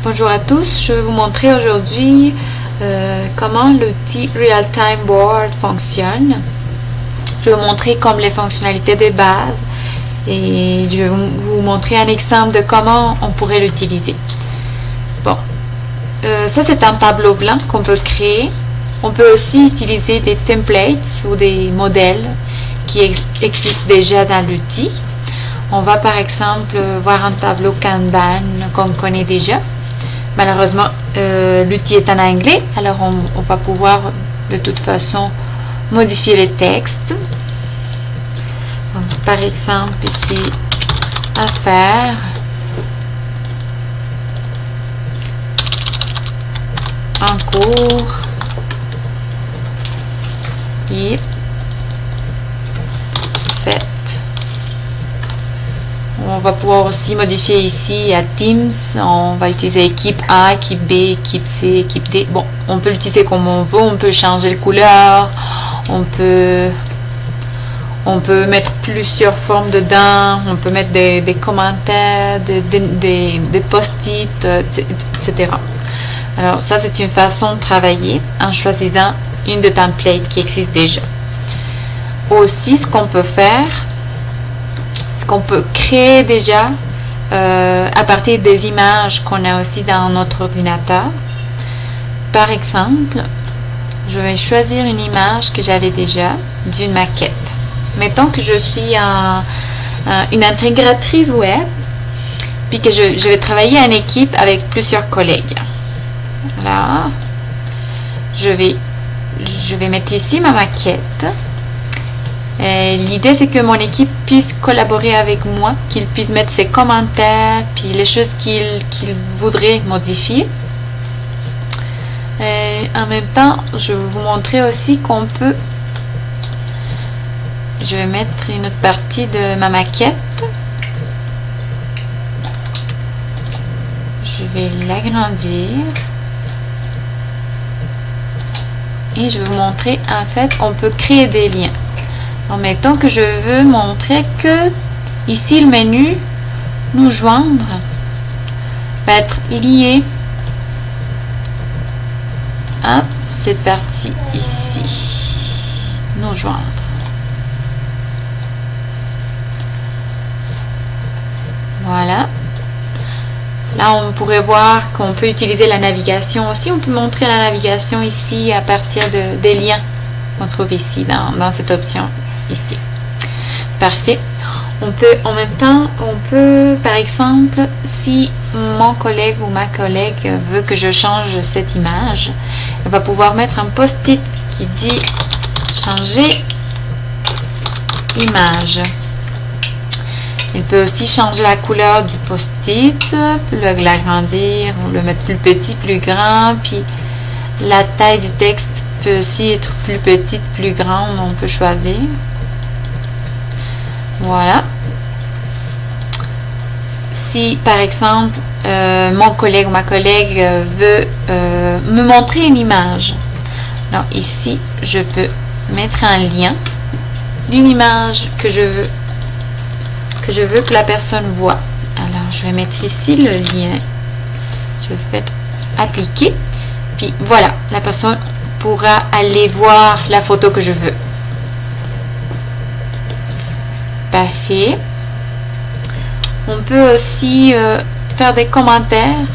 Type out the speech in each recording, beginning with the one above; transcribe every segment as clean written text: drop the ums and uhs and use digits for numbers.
Bonjour à tous, je vais vous montrer aujourd'hui comment l'outil Realtime Board fonctionne. Je vais vous montrer comme les fonctionnalités de base et je vais vous montrer un exemple de comment on pourrait l'utiliser. Bon, ça c'est un tableau blanc qu'on peut créer. On peut aussi utiliser des templates ou des modèles qui existent déjà dans l'outil. On va par exemple voir un tableau Kanban qu'on connaît déjà. Malheureusement, l'outil est en anglais, alors on va pouvoir de toute façon modifier les textes. Donc, par exemple, ici, affaires, en cours et fait. On va pouvoir aussi modifier ici à Teams. On va utiliser équipe A, équipe B, équipe C, équipe D. Bon, on peut l'utiliser comme on veut. On peut changer les couleurs. On peut mettre plusieurs formes dedans. On peut mettre des commentaires, des post-it, etc. Alors ça, c'est une façon de travailler en choisissant une de templates qui existe déjà. Aussi, ce qu'on peut faire, qu'on peut créer déjà à partir des images qu'on a aussi dans notre ordinateur. Par exemple, je vais choisir une image que j'avais déjà d'une maquette. Mettons que je suis une intégratrice web, puis que je vais travailler en équipe avec plusieurs collègues. Là, je vais mettre ici ma maquette. L'idée c'est que mon équipe puisse collaborer avec moi, qu'il puisse mettre ses commentaires puis les choses qu'il voudrait modifier. En même temps, je vais vous montrer aussi qu'on peut, je vais mettre une autre partie de ma maquette, je vais l'agrandir et je vais vous montrer, en fait on peut créer des liens. Donc, mettons que je veux montrer que ici le menu nous joindre va être lié à cette partie ici, nous joindre. Voilà. Là, on pourrait voir qu'on peut utiliser la navigation aussi. On peut montrer la navigation ici à partir des liens qu'on trouve ici dans cette option. Ici. Parfait. On peut, en même temps, par exemple, si mon collègue ou ma collègue veut que je change cette image, elle va pouvoir mettre un post-it qui dit changer image. Elle peut aussi changer la couleur du post-it, l'agrandir, ou le mettre plus petit, plus grand, puis la taille du texte peut aussi être plus petite, plus grande, on peut choisir. Voilà. Si par exemple mon collègue ou ma collègue veut me montrer une image, alors ici je peux mettre un lien d'une image que je veux que la personne voit. Alors je vais mettre ici le lien, je vais faire appliquer, puis voilà, la personne pourra aller voir la photo que je veux. Parfait. On peut aussi faire des commentaires.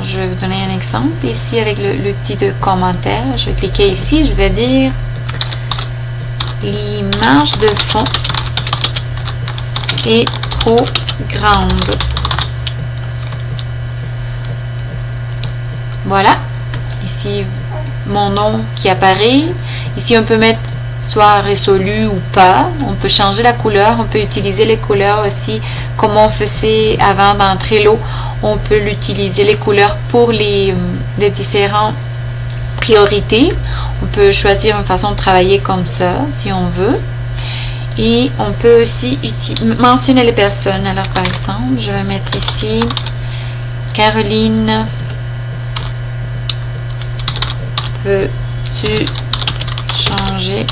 Je vais vous donner un exemple ici avec l'outil de commentaires. Je vais cliquer ici, je vais dire l'image de fond est trop grande. Voilà. Ici, mon nom qui apparaît. Ici, on peut mettre soit résolu ou pas. On peut changer la couleur. On peut utiliser les couleurs aussi comme on faisait avant dans Trello. On peut l'utiliser les couleurs pour les différentes priorités. On peut choisir une façon de travailler comme ça si on veut. Et on peut aussi mentionner les personnes. Alors par exemple, je vais mettre ici Caroline. Peux-tu changer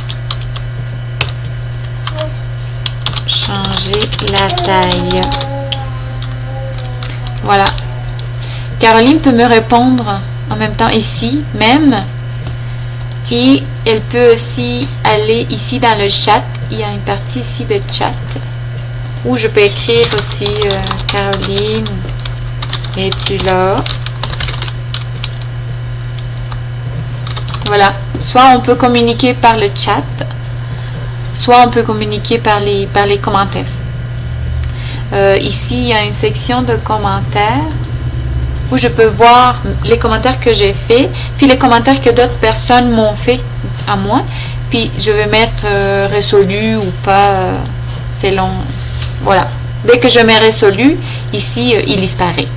la taille? Voilà. Caroline peut me répondre en même temps ici même. Et elle peut aussi aller ici dans le chat. Il y a une partie ici de chat où je peux écrire aussi Caroline, es-tu là? Voilà. Soit on peut communiquer par le chat, soit on peut communiquer par les commentaires. Ici, il y a une section de commentaires où je peux voir les commentaires que j'ai faits, puis les commentaires que d'autres personnes m'ont fait à moi, puis je vais mettre résolu ou pas, selon, voilà. Dès que je mets résolu, ici, il disparaît.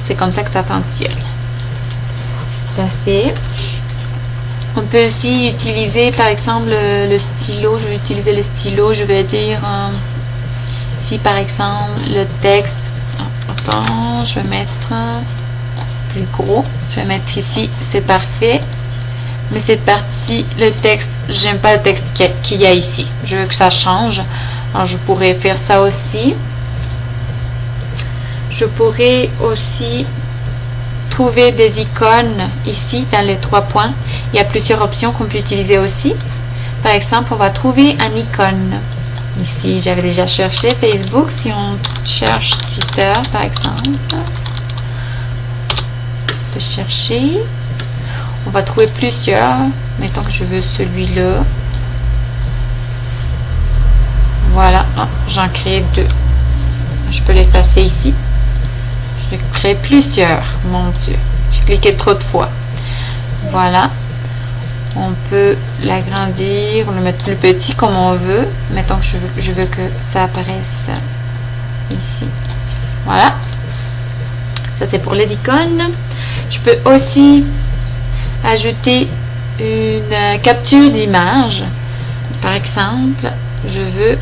C'est comme ça que ça fonctionne. Parfait. On peut aussi utiliser, par exemple, le stylo. Je vais utiliser le stylo, je vais dire, si par exemple, le texte, attends, je vais mettre plus gros, je vais mettre ici, c'est parfait, mais cette partie, le texte, j'aime pas le texte qu'il y a ici, je veux que ça change. Alors je pourrais faire ça aussi. Je pourrais aussi trouver des icônes ici dans les 3 points. Il y a plusieurs options qu'on peut utiliser aussi. Par exemple, on va trouver un icône. Ici, j'avais déjà cherché Facebook. Si on cherche Twitter, par exemple, on peut chercher. On va trouver plusieurs. Mettons que je veux celui-là. Voilà. Oh, j'en crée 2. Je peux l'effacer ici. Je crée plusieurs. Mon Dieu. J'ai cliqué trop de fois. Voilà. On peut l'agrandir, on le mettre plus petit comme on veut. Mettons que je veux que ça apparaisse ici. Voilà. Ça, c'est pour les icônes. Je peux aussi ajouter une capture d'image. Par exemple, je veux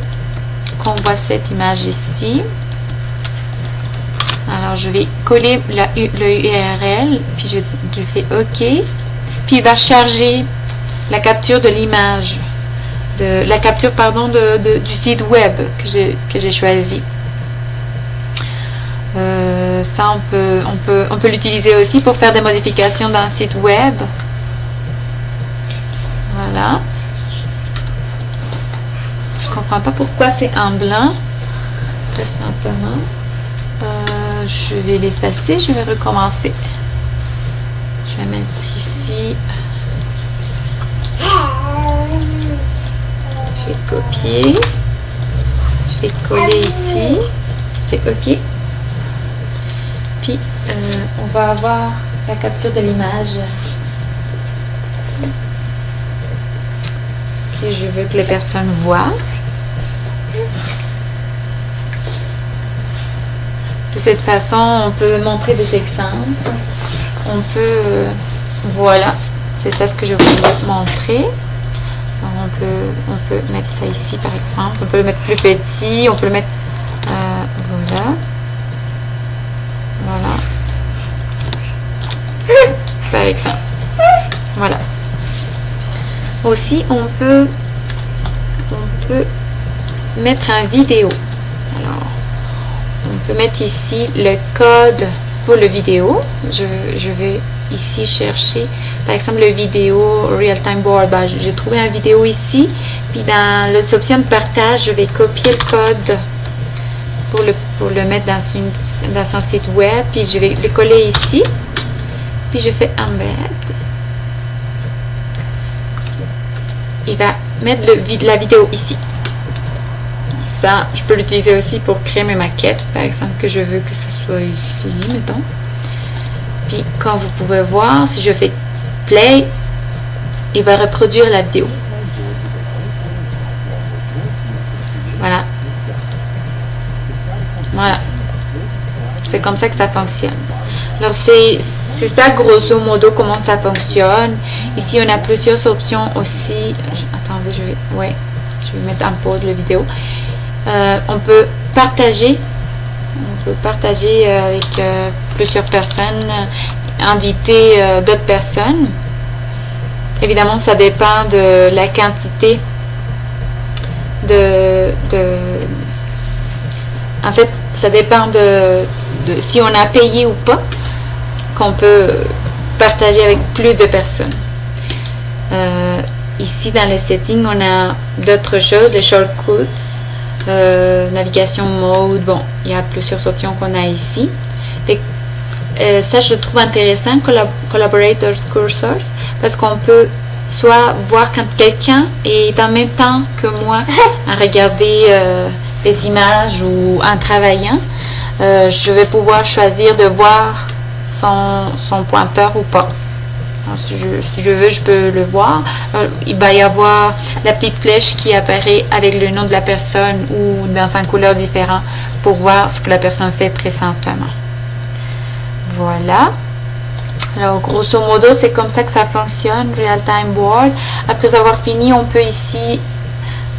qu'on voit cette image ici. Alors, je vais coller le URL, puis je fais OK. Puis, il va charger la capture de l'image, la capture, pardon, du site web que j'ai choisi. Ça, on peut l'utiliser aussi pour faire des modifications dans le site web. Voilà. Je comprends pas pourquoi c'est en blanc présentement. Je vais l'effacer, je vais recommencer. Je vais mettre ici. Je vais copier. Je vais coller ici. Je fais OK. Puis, on va avoir la capture de l'image que je veux que les personnes voient. De cette façon, on peut montrer des exemples. On peut, voilà, c'est ça ce que je voulais montrer. Alors, on peut mettre ça ici, par exemple. On peut le mettre plus petit. On peut le mettre, voilà. Voilà. Par exemple. Voilà. Aussi, on peut mettre un vidéo. Alors, on peut mettre ici le code pour le vidéo. Je vais ici chercher, par exemple, le vidéo Real Time Board. Ben, j'ai trouvé un vidéo ici. Puis dans l'option de partage, je vais copier le code pour le mettre dans un site web. Puis je vais le coller ici. Puis je fais embed. Il va mettre la vidéo ici. Ça, je peux l'utiliser aussi pour créer mes maquettes, par exemple, que je veux que ce soit ici, mettons. Puis, comme vous pouvez voir, si je fais play, il va reproduire la vidéo. Voilà. Voilà. C'est comme ça que ça fonctionne. Alors, c'est ça, grosso modo, comment ça fonctionne. Ici, on a plusieurs options aussi. Attendez, je vais mettre en pause la vidéo. On peut partager. On peut partager avec plusieurs personnes, inviter d'autres personnes. Évidemment, ça dépend de la quantité en fait, ça dépend si on a payé ou pas, qu'on peut partager avec plus de personnes. Ici, dans les settings, on a d'autres choses, les shortcuts, navigation mode, bon, il y a plusieurs options qu'on a ici. Ça, je trouve intéressant, Collaborators Cursors, parce qu'on peut soit voir quand quelqu'un est en même temps que moi à regarder les images ou en travaillant, je vais pouvoir choisir de voir son pointeur ou pas. Alors, si je veux, je peux le voir. Alors, il va y avoir la petite flèche qui apparaît avec le nom de la personne ou dans une couleur différente pour voir ce que la personne fait présentement. Voilà. Alors, grosso modo, c'est comme ça que ça fonctionne, Real Time Board. Après avoir fini, on peut ici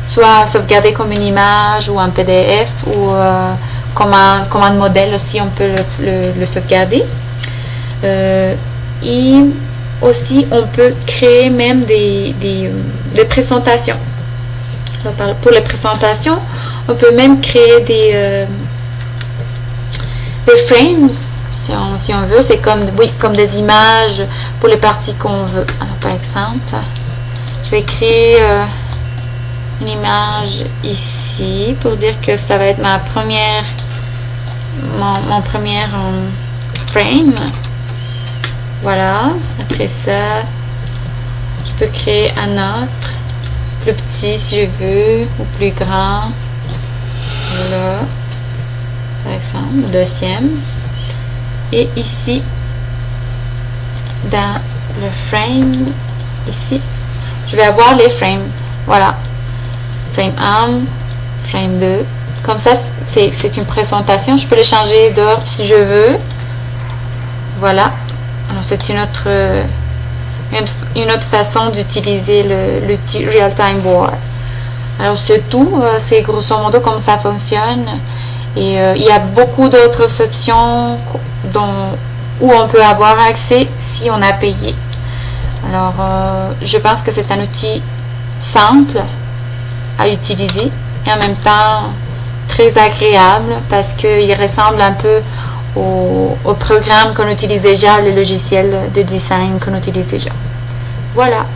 soit sauvegarder comme une image ou un PDF ou comme un modèle aussi, on peut le sauvegarder. Et aussi, on peut créer même des présentations. Alors, pour les présentations, on peut même créer des frames. Si on veut, c'est comme des images pour les parties qu'on veut. Alors, par exemple, je vais créer une image ici pour dire que ça va être mon premier frame. Voilà. Après ça, je peux créer un autre, plus petit si je veux, ou plus grand. Voilà. Par exemple, le deuxième. Et ici, dans le frame, ici, je vais avoir les frames. Voilà. Frame 1, frame 2. Comme ça, c'est une présentation. Je peux les changer d'ordre si je veux. Voilà. Alors, c'est une autre façon d'utiliser l'outil Real Time Board. Alors, c'est tout. C'est grosso modo comme ça fonctionne. Et il y a beaucoup d'autres options où on peut avoir accès si on a payé. Alors, je pense que c'est un outil simple à utiliser et en même temps très agréable parce qu'il ressemble un peu au programme qu'on utilise déjà, le logiciel de design qu'on utilise déjà. Voilà.